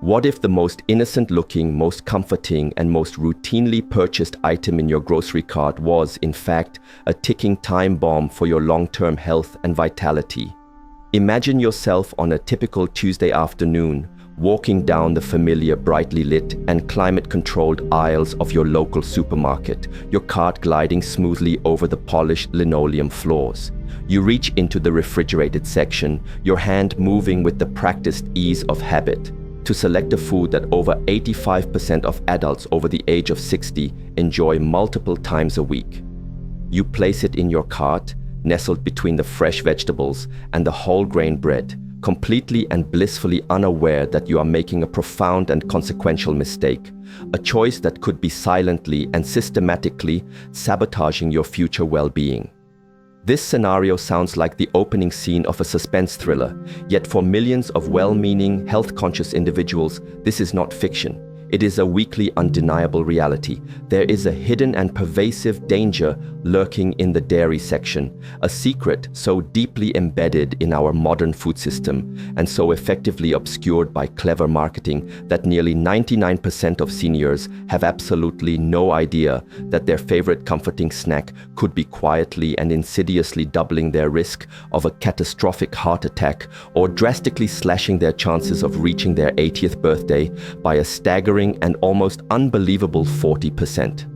What if the most innocent-looking, most comforting, and most routinely purchased item in your grocery cart was, in fact, a ticking time bomb for your long-term health and vitality? Imagine yourself on a typical Tuesday afternoon, walking down the familiar brightly lit and climate-controlled aisles of your local supermarket, your cart gliding smoothly over the polished linoleum floors. You reach into the refrigerated section, your hand moving with the practiced ease of habit, to select a food that over 85% of adults over the age of 60 enjoy multiple times a week. You place it in your cart, nestled between the fresh vegetables and the whole grain bread, completely and blissfully unaware that you are making a profound and consequential mistake, a choice that could be silently and systematically sabotaging your future well-being. This scenario sounds like the opening scene of a suspense thriller, yet for millions of well-meaning, health-conscious individuals, this is not fiction. It is a weekly, undeniable reality. There is a hidden and pervasive danger lurking in the dairy section, a secret so deeply embedded in our modern food system and so effectively obscured by clever marketing that nearly 99% of seniors have absolutely no idea that their favorite comforting snack could be quietly and insidiously doubling their risk of a catastrophic heart attack or drastically slashing their chances of reaching their 80th birthday by a staggering and almost unbelievable 40%.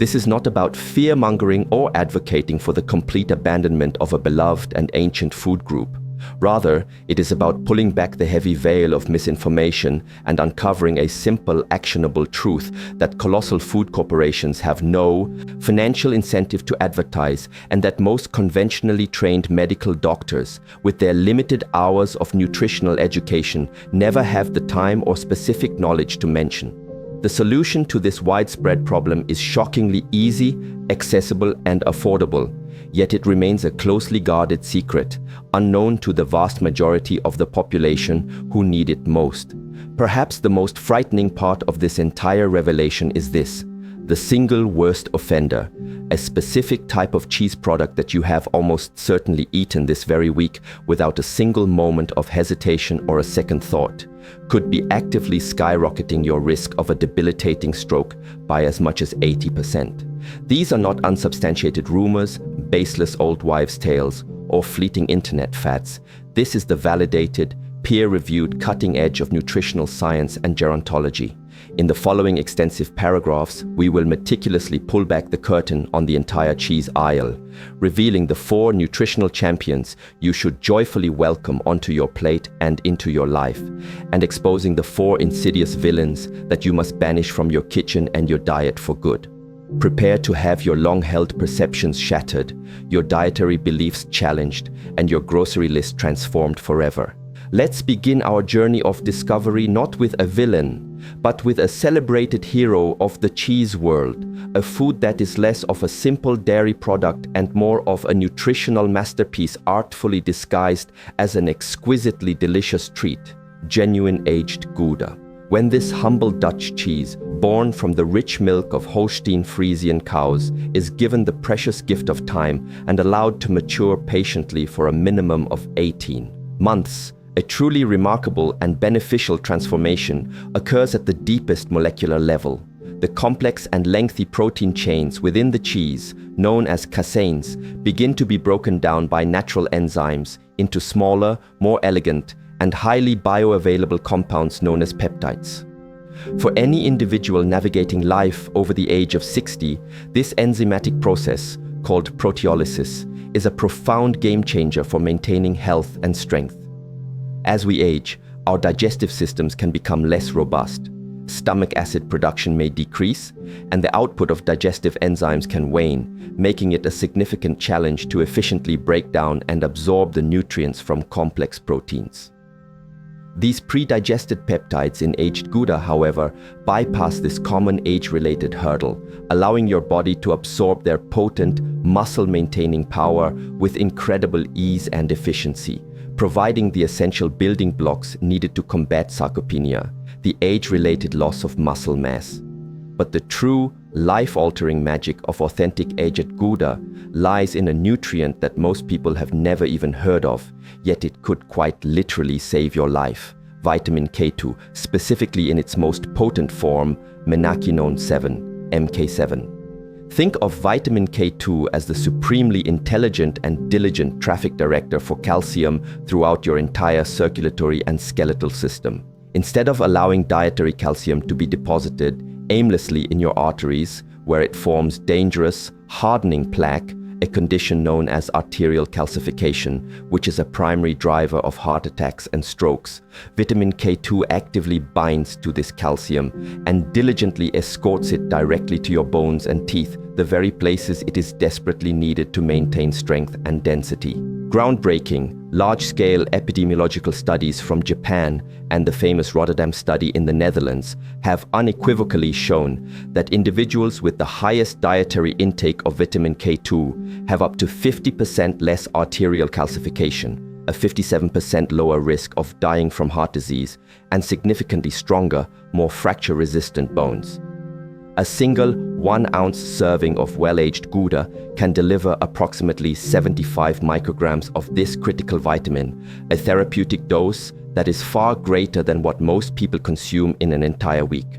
This is not about fear-mongering or advocating for the complete abandonment of a beloved and ancient food group. Rather, it is about pulling back the heavy veil of misinformation and uncovering a simple, actionable truth that colossal food corporations have no financial incentive to advertise, and that most conventionally trained medical doctors, with their limited hours of nutritional education, never have the time or specific knowledge to mention. The solution to this widespread problem is shockingly easy, accessible, and affordable, yet it remains a closely guarded secret, unknown to the vast majority of the population who need it most. Perhaps the most frightening part of this entire revelation is this: the single worst offender, a specific type of cheese product that you have almost certainly eaten this very week without a single moment of hesitation or a second thought, could be actively skyrocketing your risk of a debilitating stroke by as much as 80%. These are not unsubstantiated rumors, baseless old wives' tales, or fleeting internet fads. This is the validated, peer-reviewed cutting edge of nutritional science and gerontology. In the following extensive paragraphs, we will meticulously pull back the curtain on the entire cheese aisle, revealing the 4 nutritional champions you should joyfully welcome onto your plate and into your life, and exposing the 4 insidious villains that you must banish from your kitchen and your diet for good. Prepare to have your long-held perceptions shattered, your dietary beliefs challenged, and your grocery list transformed forever. Let's begin our journey of discovery not with a villain, but with a celebrated hero of the cheese world, a food that is less of a simple dairy product and more of a nutritional masterpiece artfully disguised as an exquisitely delicious treat: genuine aged Gouda. When this humble Dutch cheese, born from the rich milk of Holstein Friesian cows, is given the precious gift of time and allowed to mature patiently for a minimum of 18 months, a truly remarkable and beneficial transformation occurs at the deepest molecular level. The complex and lengthy protein chains within the cheese, known as caseins, begin to be broken down by natural enzymes into smaller, more elegant, and highly bioavailable compounds known as peptides. For any individual navigating life over the age of 60, this enzymatic process, called proteolysis, is a profound game changer for maintaining health and strength. As we age, our digestive systems can become less robust. Stomach acid production may decrease, and the output of digestive enzymes can wane, making it a significant challenge to efficiently break down and absorb the nutrients from complex proteins. These pre-digested peptides in aged Gouda, however, bypass this common age-related hurdle, allowing your body to absorb their potent, muscle-maintaining power with incredible ease and efficiency, providing the essential building blocks needed to combat sarcopenia, the age-related loss of muscle mass. But the true, life-altering magic of authentic aged Gouda lies in a nutrient that most people have never even heard of, yet it could quite literally save your life: vitamin K2, specifically in its most potent form, menaquinone 7, MK7. Think of vitamin K2 as the supremely intelligent and diligent traffic director for calcium throughout your entire circulatory and skeletal system. Instead of allowing dietary calcium to be deposited aimlessly in your arteries, where it forms dangerous, hardening plaque, a condition known as arterial calcification, which is a primary driver of heart attacks and strokes, vitamin K2 actively binds to this calcium and diligently escorts it directly to your bones and teeth, the very places it is desperately needed to maintain strength and density. Groundbreaking, large-scale epidemiological studies from Japan and the famous Rotterdam study in the Netherlands have unequivocally shown that individuals with the highest dietary intake of vitamin K2 have up to 50% less arterial calcification, a 57% lower risk of dying from heart disease, and significantly stronger, more fracture-resistant bones. A single 1-ounce serving of well-aged Gouda can deliver approximately 75 micrograms of this critical vitamin, a therapeutic dose that is far greater than what most people consume in an entire week.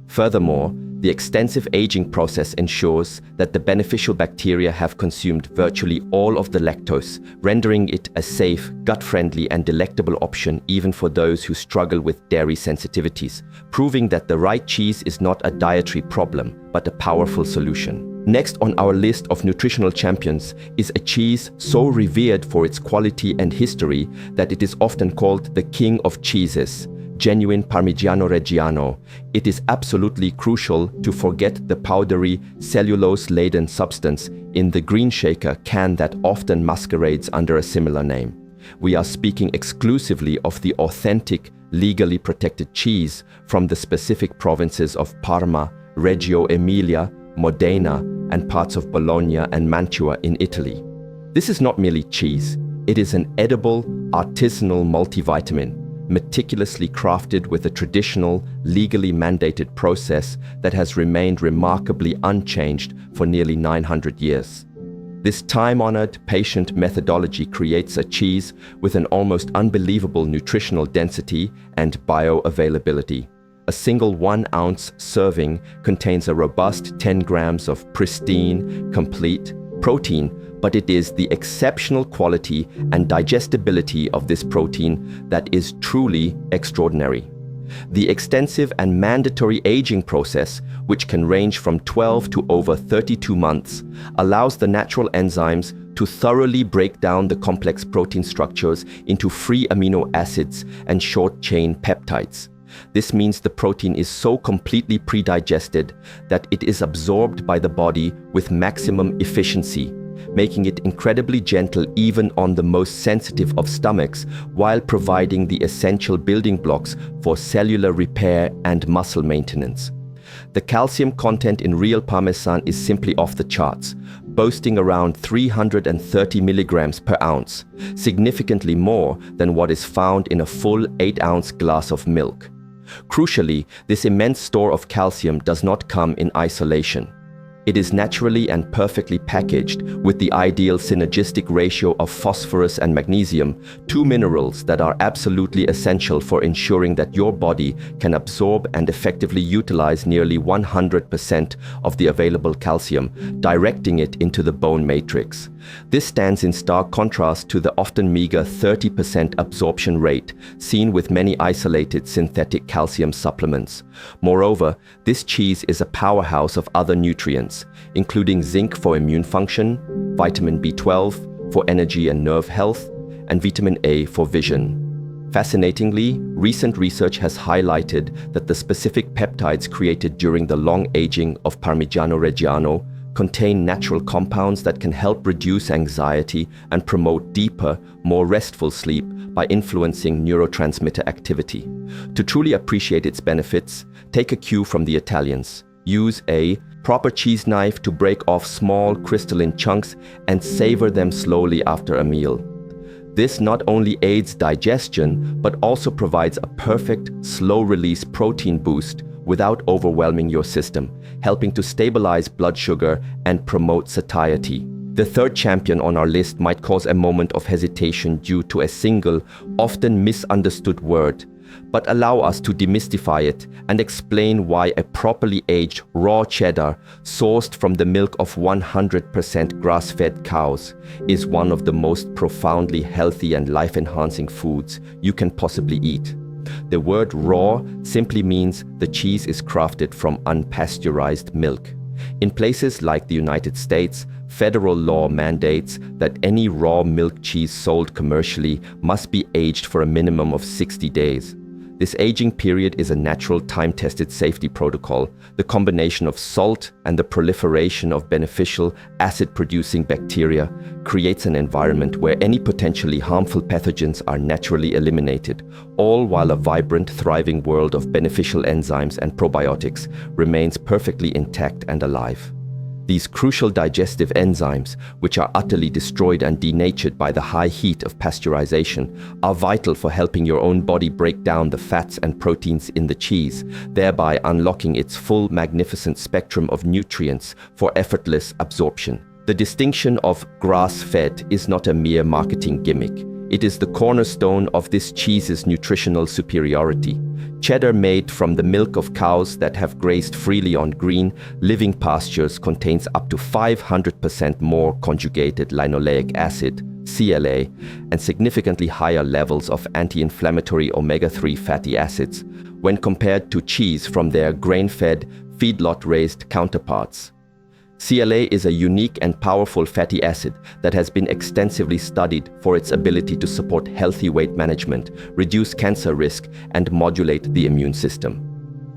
Furthermore, the extensive aging process ensures that the beneficial bacteria have consumed virtually all of the lactose, rendering it a safe, gut-friendly and delectable option even for those who struggle with dairy sensitivities, proving that the right cheese is not a dietary problem, but a powerful solution. Next on our list of nutritional champions is a cheese so revered for its quality and history that it is often called the king of cheeses, genuine Parmigiano Reggiano. It is absolutely crucial to forget the powdery, cellulose-laden substance in the green shaker can that often masquerades under a similar name. We are speaking exclusively of the authentic, legally protected cheese from the specific provinces of Parma, Reggio Emilia, Modena, and parts of Bologna and Mantua in Italy. This is not merely cheese. It is an edible, artisanal multivitamin, meticulously crafted with a traditional, legally mandated process that has remained remarkably unchanged for nearly 900 years. This time-honored, patient methodology creates a cheese with an almost unbelievable nutritional density and bioavailability. A single 1-ounce serving contains a robust 10 grams of pristine, complete protein, but it is the exceptional quality and digestibility of this protein that is truly extraordinary. The extensive and mandatory aging process, which can range from 12 to over 32 months, allows the natural enzymes to thoroughly break down the complex protein structures into free amino acids and short-chain peptides. This means the protein is so completely pre-digested that it is absorbed by the body with maximum efficiency, making it incredibly gentle even on the most sensitive of stomachs, while providing the essential building blocks for cellular repair and muscle maintenance. The calcium content in real Parmesan is simply off the charts, boasting around 330 milligrams per ounce, significantly more than what is found in a full 8-ounce glass of milk. Crucially, this immense store of calcium does not come in isolation. It is naturally and perfectly packaged with the ideal synergistic ratio of phosphorus and magnesium, two minerals that are absolutely essential for ensuring that your body can absorb and effectively utilize nearly 100% of the available calcium, directing it into the bone matrix. This stands in stark contrast to the often meager 30% absorption rate seen with many isolated synthetic calcium supplements. Moreover, this cheese is a powerhouse of other nutrients, including zinc for immune function, vitamin B12 for energy and nerve health, and vitamin A for vision. Fascinatingly, recent research has highlighted that the specific peptides created during the long aging of Parmigiano Reggiano contain natural compounds that can help reduce anxiety and promote deeper, more restful sleep by influencing neurotransmitter activity. To truly appreciate its benefits, take a cue from the Italians. Use a proper cheese knife to break off small crystalline chunks and savor them slowly after a meal. This not only aids digestion, but also provides a perfect, slow-release protein boost without overwhelming your system, helping to stabilize blood sugar and promote satiety. The third champion on our list might cause a moment of hesitation due to a single, often misunderstood word, but allow us to demystify it and explain why a properly aged raw cheddar sourced from the milk of 100% grass-fed cows is one of the most profoundly healthy and life-enhancing foods you can possibly eat. The word raw simply means the cheese is crafted from unpasteurized milk. In places like the United States, federal law mandates that any raw milk cheese sold commercially must be aged for a minimum of 60 days. This aging period is a natural time-tested safety protocol. The combination of salt and the proliferation of beneficial acid-producing bacteria creates an environment where any potentially harmful pathogens are naturally eliminated, all while a vibrant, thriving world of beneficial enzymes and probiotics remains perfectly intact and alive. These crucial digestive enzymes, which are utterly destroyed and denatured by the high heat of pasteurization, are vital for helping your own body break down the fats and proteins in the cheese, thereby unlocking its full magnificent spectrum of nutrients for effortless absorption. The distinction of grass-fed is not a mere marketing gimmick. It is the cornerstone of this cheese's nutritional superiority. Cheddar made from the milk of cows that have grazed freely on green, living pastures contains up to 500% more conjugated linoleic acid, CLA, and significantly higher levels of anti-inflammatory omega-3 fatty acids when compared to cheese from their grain-fed, feedlot-raised counterparts. CLA is a unique and powerful fatty acid that has been extensively studied for its ability to support healthy weight management, reduce cancer risk, and modulate the immune system.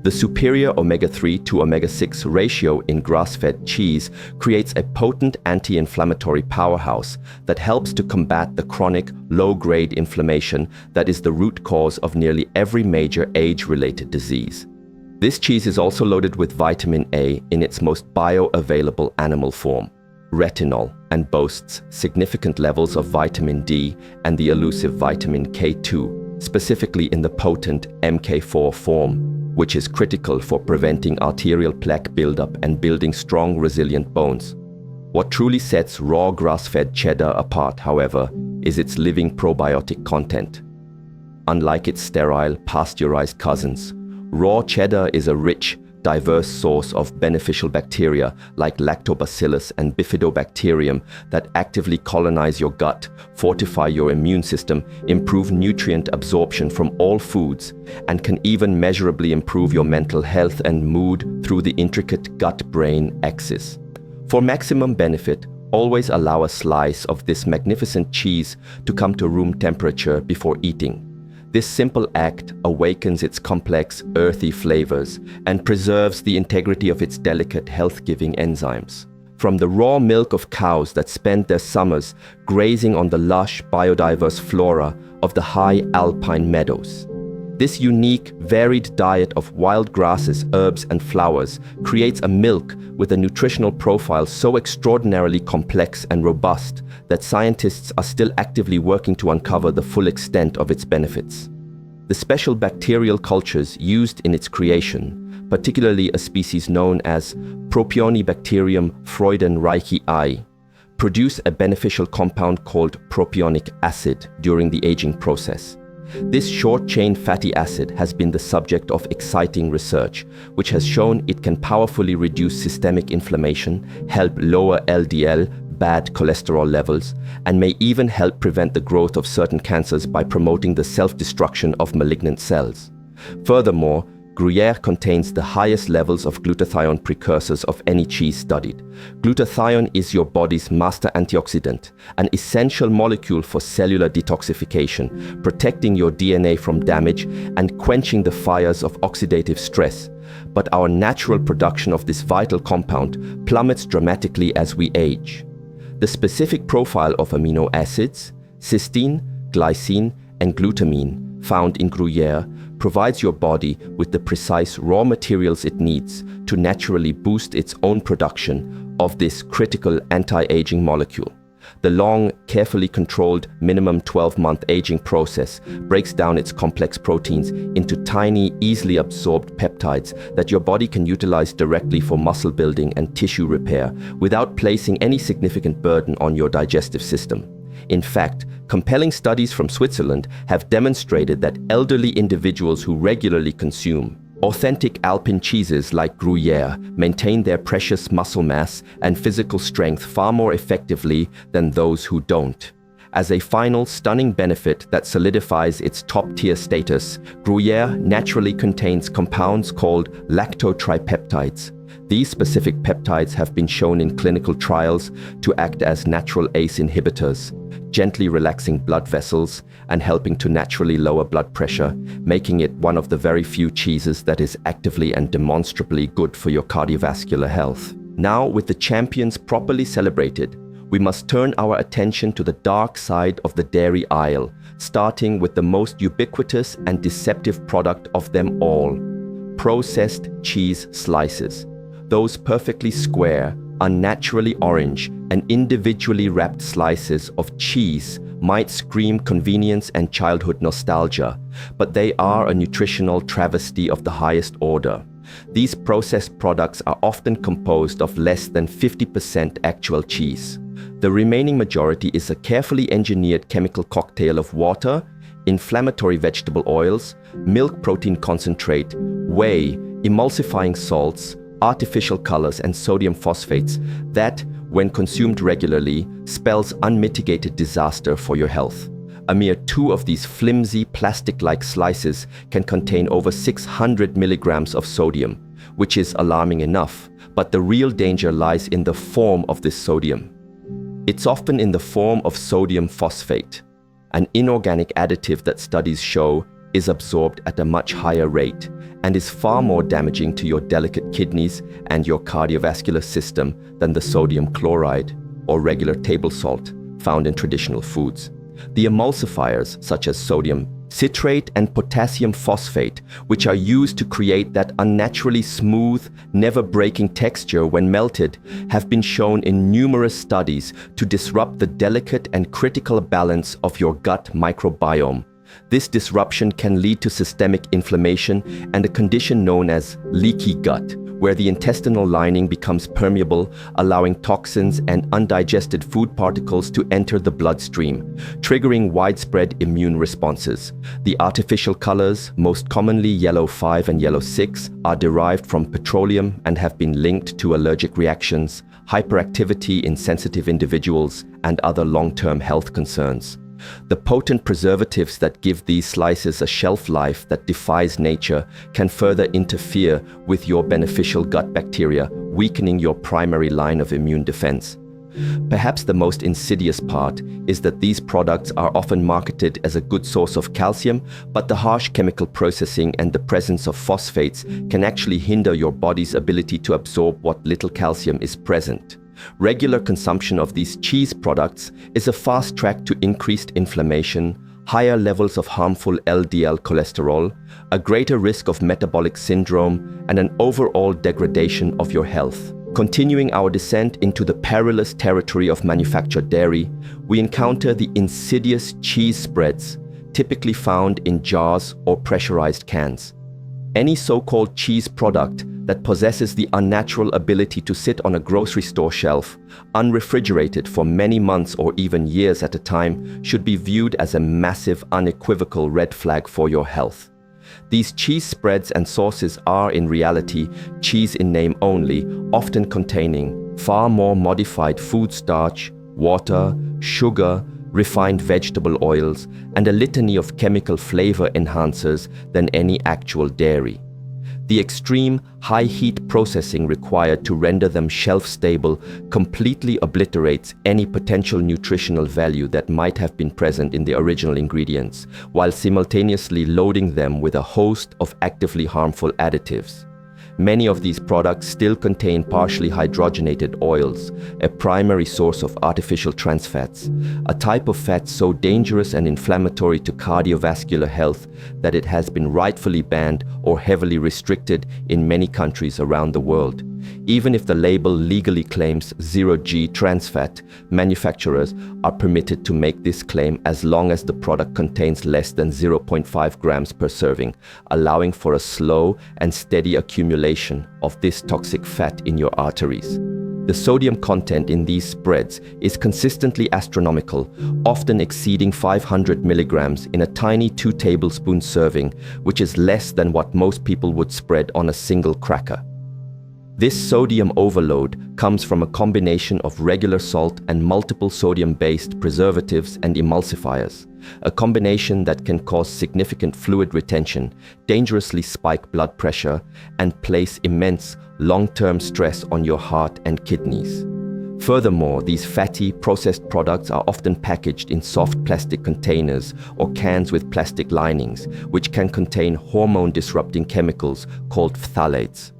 The superior omega-3 to omega-6 ratio in grass-fed cheese creates a potent anti-inflammatory powerhouse that helps to combat the chronic, low-grade inflammation that is the root cause of nearly every major age-related disease. This cheese is also loaded with vitamin A in its most bioavailable animal form, retinol, and boasts significant levels of vitamin D and the elusive vitamin K2, specifically in the potent MK4 form, which is critical for preventing arterial plaque buildup and building strong, resilient bones. What truly sets raw grass-fed cheddar apart, however, is its living probiotic content. Unlike its sterile, pasteurized cousins, raw cheddar is a rich, diverse source of beneficial bacteria like lactobacillus and bifidobacterium that actively colonize your gut, fortify your immune system, improve nutrient absorption from all foods, and can even measurably improve your mental health and mood through the intricate gut-brain axis. For maximum benefit, always allow a slice of this magnificent cheese to come to room temperature before eating. This simple act awakens its complex, earthy flavors and preserves the integrity of its delicate, health-giving enzymes. From the raw milk of cows that spend their summers grazing on the lush, biodiverse flora of the high alpine meadows. This unique, varied diet of wild grasses, herbs, and flowers creates a milk with a nutritional profile so extraordinarily complex and robust that scientists are still actively working to uncover the full extent of its benefits. The special bacterial cultures used in its creation, particularly a species known as Propionibacterium freudenreichii, produce a beneficial compound called propionic acid during the aging process. This short-chain fatty acid has been the subject of exciting research, which has shown it can powerfully reduce systemic inflammation, help lower LDL, bad cholesterol levels, and may even help prevent the growth of certain cancers by promoting the self-destruction of malignant cells. Furthermore, Gruyere contains the highest levels of glutathione precursors of any cheese studied. Glutathione is your body's master antioxidant, an essential molecule for cellular detoxification, protecting your DNA from damage and quenching the fires of oxidative stress. But our natural production of this vital compound plummets dramatically as we age. The specific profile of amino acids, cysteine, glycine, and glutamine, found in Gruyere, provides your body with the precise raw materials it needs to naturally boost its own production of this critical anti-aging molecule. The long, carefully controlled minimum 12-month aging process breaks down its complex proteins into tiny, easily absorbed peptides that your body can utilize directly for muscle building and tissue repair without placing any significant burden on your digestive system. In fact, compelling studies from Switzerland have demonstrated that elderly individuals who regularly consume authentic Alpine cheeses like Gruyere maintain their precious muscle mass and physical strength far more effectively than those who don't. As a final stunning benefit that solidifies its top-tier status, Gruyere naturally contains compounds called lactotripeptides. These specific peptides have been shown in clinical trials to act as natural ACE inhibitors, gently relaxing blood vessels and helping to naturally lower blood pressure, making it one of the very few cheeses that is actively and demonstrably good for your cardiovascular health. Now, with the champions properly celebrated, we must turn our attention to the dark side of the dairy aisle, starting with the most ubiquitous and deceptive product of them all: processed cheese slices. Those perfectly square, unnaturally orange, and individually wrapped slices of cheese might scream convenience and childhood nostalgia, but they are a nutritional travesty of the highest order. These processed products are often composed of less than 50% actual cheese. The remaining majority is a carefully engineered chemical cocktail of water, inflammatory vegetable oils, milk protein concentrate, whey, emulsifying salts, artificial colors, and sodium phosphates that, when consumed regularly, spells unmitigated disaster for your health. A mere 2 of these flimsy, plastic-like slices can contain over 600 milligrams of sodium, which is alarming enough, but the real danger lies in the form of this sodium. It's often in the form of sodium phosphate, an inorganic additive that studies show is absorbed at a much higher rate and is far more damaging to your delicate kidneys and your cardiovascular system than the sodium chloride or regular table salt found in traditional foods. The emulsifiers, such as sodium citrate and potassium phosphate, which are used to create that unnaturally smooth, never-breaking texture when melted, have been shown in numerous studies to disrupt the delicate and critical balance of your gut microbiome. This disruption can lead to systemic inflammation and a condition known as leaky gut, where the intestinal lining becomes permeable, allowing toxins and undigested food particles to enter the bloodstream, triggering widespread immune responses. The artificial colors, most commonly yellow 5 and yellow 6, are derived from petroleum and have been linked to allergic reactions, hyperactivity in sensitive individuals, and other long-term health concerns. The potent preservatives that give these slices a shelf life that defies nature can further interfere with your beneficial gut bacteria, weakening your primary line of immune defense. Perhaps the most insidious part is that these products are often marketed as a good source of calcium, but the harsh chemical processing and the presence of phosphates can actually hinder your body's ability to absorb what little calcium is present. Regular consumption of these cheese products is a fast track to increased inflammation, higher levels of harmful LDL cholesterol, a greater risk of metabolic syndrome, and an overall degradation of your health. Continuing our descent into the perilous territory of manufactured dairy, we encounter the insidious cheese spreads, typically found in jars or pressurized cans. Any so-called cheese product that possesses the unnatural ability to sit on a grocery store shelf, unrefrigerated for many months or even years at a time, should be viewed as a massive, unequivocal red flag for your health. These cheese spreads and sauces are, in reality, cheese in name only, often containing far more modified food starch, water, sugar, refined vegetable oils, and a litany of chemical flavor enhancers than any actual dairy. The extreme, high-heat processing required to render them shelf-stable completely obliterates any potential nutritional value that might have been present in the original ingredients, while simultaneously loading them with a host of actively harmful additives. Many of these products still contain partially hydrogenated oils, a primary source of artificial trans fats, a type of fat so dangerous and inflammatory to cardiovascular health that it has been rightfully banned or heavily restricted in many countries around the world. Even if the label legally claims 0G trans fat, manufacturers are permitted to make this claim as long as the product contains less than 0.5 grams per serving, allowing for a slow and steady accumulation of this toxic fat in your arteries. The sodium content in these spreads is consistently astronomical, often exceeding 500 milligrams in a tiny 2-tablespoon serving, which is less than what most people would spread on a single cracker. This sodium overload comes from a combination of regular salt and multiple sodium-based preservatives and emulsifiers, a combination that can cause significant fluid retention, dangerously spike blood pressure, and place immense long-term stress on your heart and kidneys. Furthermore, these fatty, processed products are often packaged in soft plastic containers or cans with plastic linings, which can contain hormone-disrupting chemicals called phthalates.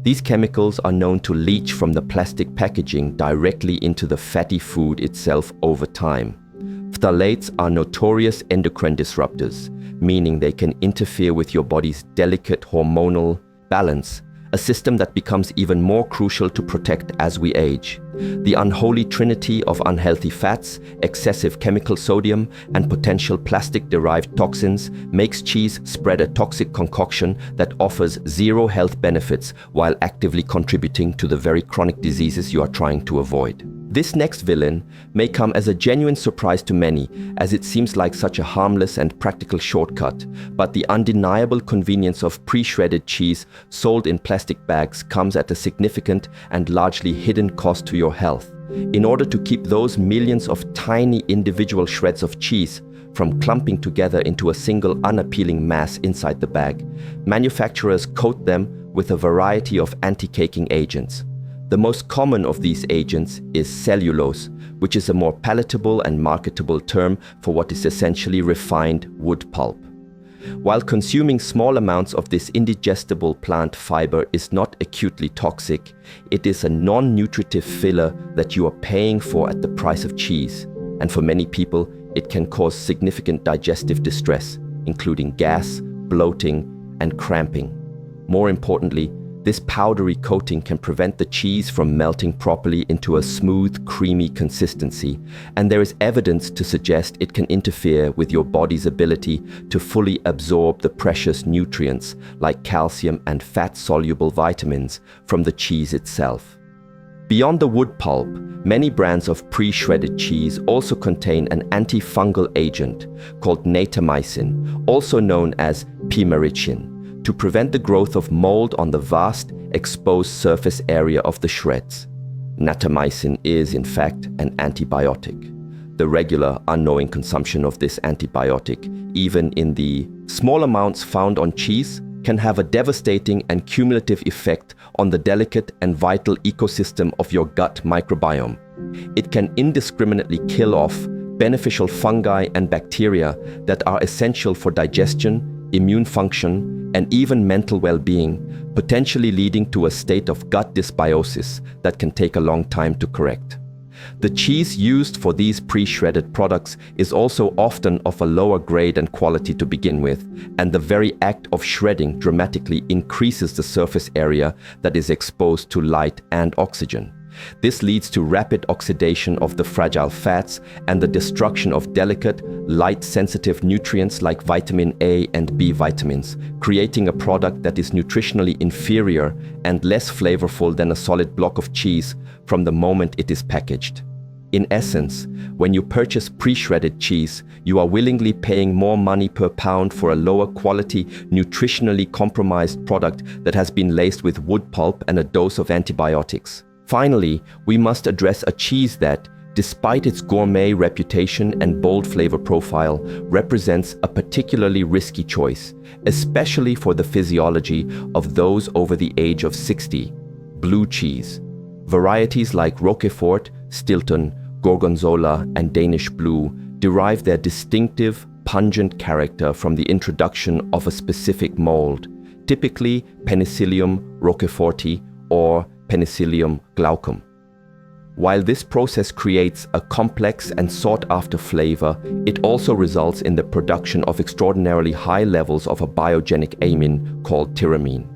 These chemicals are known to leach from the plastic packaging directly into the fatty food itself over time. Phthalates are notorious endocrine disruptors, meaning they can interfere with your body's delicate hormonal balance, a system that becomes even more crucial to protect as we age. The unholy trinity of unhealthy fats, excessive chemical sodium, and potential plastic-derived toxins makes cheese spread a toxic concoction that offers zero health benefits while actively contributing to the very chronic diseases you are trying to avoid. This next villain may come as a genuine surprise to many, as it seems like such a harmless and practical shortcut, but the undeniable convenience of pre-shredded cheese sold in plastic bags comes at a significant and largely hidden cost to your health. In order to keep those millions of tiny individual shreds of cheese from clumping together into a single unappealing mass inside the bag, manufacturers coat them with a variety of anti-caking agents. The most common of these agents is cellulose, which is a more palatable and marketable term for what is essentially refined wood pulp. While consuming small amounts of this indigestible plant fiber is not acutely toxic, it is a non-nutritive filler that you are paying for at the price of cheese, and for many people, it can cause significant digestive distress, including gas, bloating, and cramping. More importantly, this powdery coating can prevent the cheese from melting properly into a smooth, creamy consistency, and there is evidence to suggest it can interfere with your body's ability to fully absorb the precious nutrients like calcium and fat-soluble vitamins from the cheese itself. Beyond the wood pulp, many brands of pre-shredded cheese also contain an antifungal agent called natamycin, also known as pimarithin, to prevent the growth of mold on the vast, exposed surface area of the shreds. Natamycin is, in fact, an antibiotic. The regular, unknowing consumption of this antibiotic, even in the small amounts found on cheese, can have a devastating and cumulative effect on the delicate and vital ecosystem of your gut microbiome. It can indiscriminately kill off beneficial fungi and bacteria that are essential for digestion, immune function, and even mental well-being, potentially leading to a state of gut dysbiosis that can take a long time to correct. The cheese used for these pre-shredded products is also often of a lower grade and quality to begin with, and the very act of shredding dramatically increases the surface area that is exposed to light and oxygen. This leads to rapid oxidation of the fragile fats and the destruction of delicate, light-sensitive nutrients like vitamin A and B vitamins, creating a product that is nutritionally inferior and less flavorful than a solid block of cheese from the moment it is packaged. In essence, when you purchase pre-shredded cheese, you are willingly paying more money per pound for a lower quality, nutritionally compromised product that has been laced with wood pulp and a dose of antibiotics. Finally, we must address a cheese that, despite its gourmet reputation and bold flavor profile, represents a particularly risky choice, especially for the physiology of those over the age of 60: blue cheese. Varieties like Roquefort, Stilton, Gorgonzola, and Danish Blue derive their distinctive, pungent character from the introduction of a specific mold, typically Penicillium roqueforti or Penicillium glaucum. While this process creates a complex and sought-after flavor, it also results in the production of extraordinarily high levels of a biogenic amine called tyramine.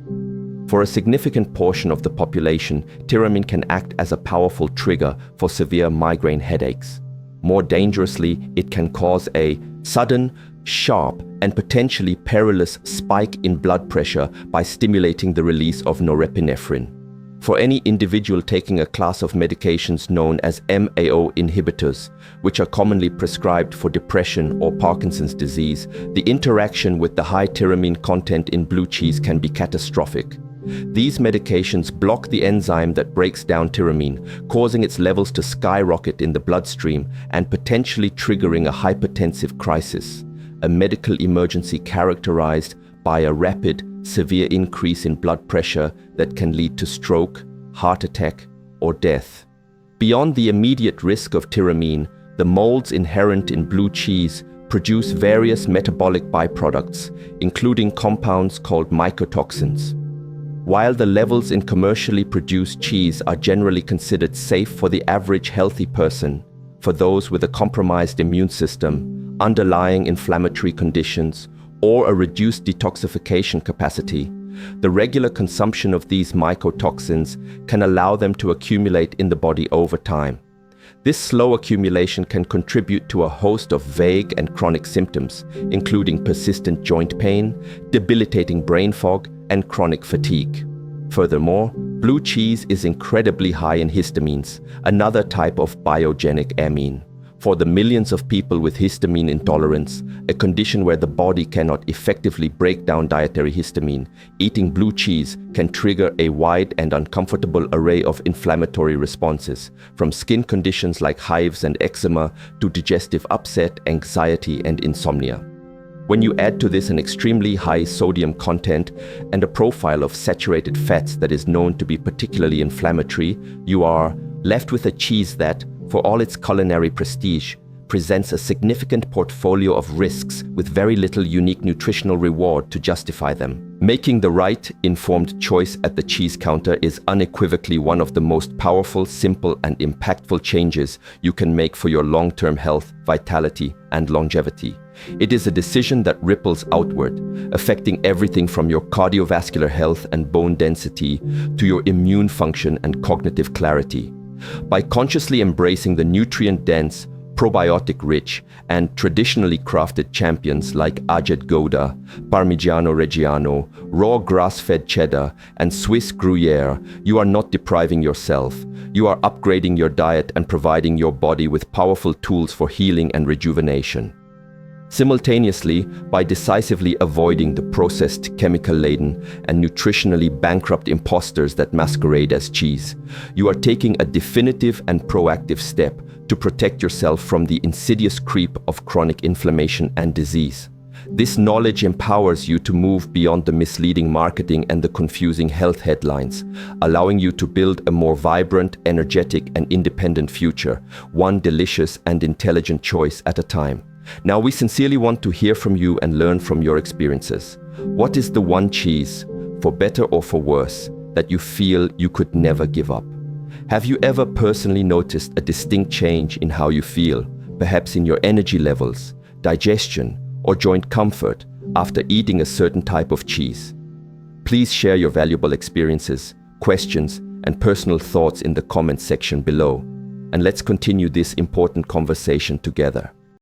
For a significant portion of the population, tyramine can act as a powerful trigger for severe migraine headaches. More dangerously, it can cause a sudden, sharp, and potentially perilous spike in blood pressure by stimulating the release of norepinephrine. For any individual taking a class of medications known as MAO inhibitors, which are commonly prescribed for depression or Parkinson's disease, the interaction with the high tyramine content in blue cheese can be catastrophic. These medications block the enzyme that breaks down tyramine, causing its levels to skyrocket in the bloodstream and potentially triggering a hypertensive crisis, a medical emergency characterized by a rapid, severe increase in blood pressure that can lead to stroke, heart attack, or death. Beyond the immediate risk of tyramine, the molds inherent in blue cheese produce various metabolic byproducts, including compounds called mycotoxins. While the levels in commercially produced cheese are generally considered safe for the average healthy person, for those with a compromised immune system, underlying inflammatory conditions, or a reduced detoxification capacity, the regular consumption of these mycotoxins can allow them to accumulate in the body over time. This slow accumulation can contribute to a host of vague and chronic symptoms, including persistent joint pain, debilitating brain fog, and chronic fatigue. Furthermore, blue cheese is incredibly high in histamines, another type of biogenic amine. For the millions of people with histamine intolerance, a condition where the body cannot effectively break down dietary histamine, eating blue cheese can trigger a wide and uncomfortable array of inflammatory responses, from skin conditions like hives and eczema to digestive upset, anxiety, and insomnia. When you add to this an extremely high sodium content and a profile of saturated fats that is known to be particularly inflammatory, you are left with a cheese that, for all its culinary prestige, presents a significant portfolio of risks with very little unique nutritional reward to justify them. Making the right, informed choice at the cheese counter is unequivocally one of the most powerful, simple, and impactful changes you can make for your long-term health, vitality, and longevity. It is a decision that ripples outward, affecting everything from your cardiovascular health and bone density to your immune function and cognitive clarity. By consciously embracing the nutrient-dense, probiotic-rich, and traditionally crafted champions like Aged Gouda, Parmigiano Reggiano, raw grass-fed cheddar, and Swiss Gruyere, you are not depriving yourself. You are upgrading your diet and providing your body with powerful tools for healing and rejuvenation. Simultaneously, by decisively avoiding the processed, chemical-laden, and nutritionally bankrupt imposters that masquerade as cheese, you are taking a definitive and proactive step to protect yourself from the insidious creep of chronic inflammation and disease. This knowledge empowers you to move beyond the misleading marketing and the confusing health headlines, allowing you to build a more vibrant, energetic, and independent future, one delicious and intelligent choice at a time. Now, we sincerely want to hear from you and learn from your experiences. What is the one cheese, for better or for worse, that you feel you could never give up? Have you ever personally noticed a distinct change in how you feel, perhaps in your energy levels, digestion, or joint comfort after eating a certain type of cheese? Please share your valuable experiences, questions, and personal thoughts in the comments section below, and let's continue this important conversation together.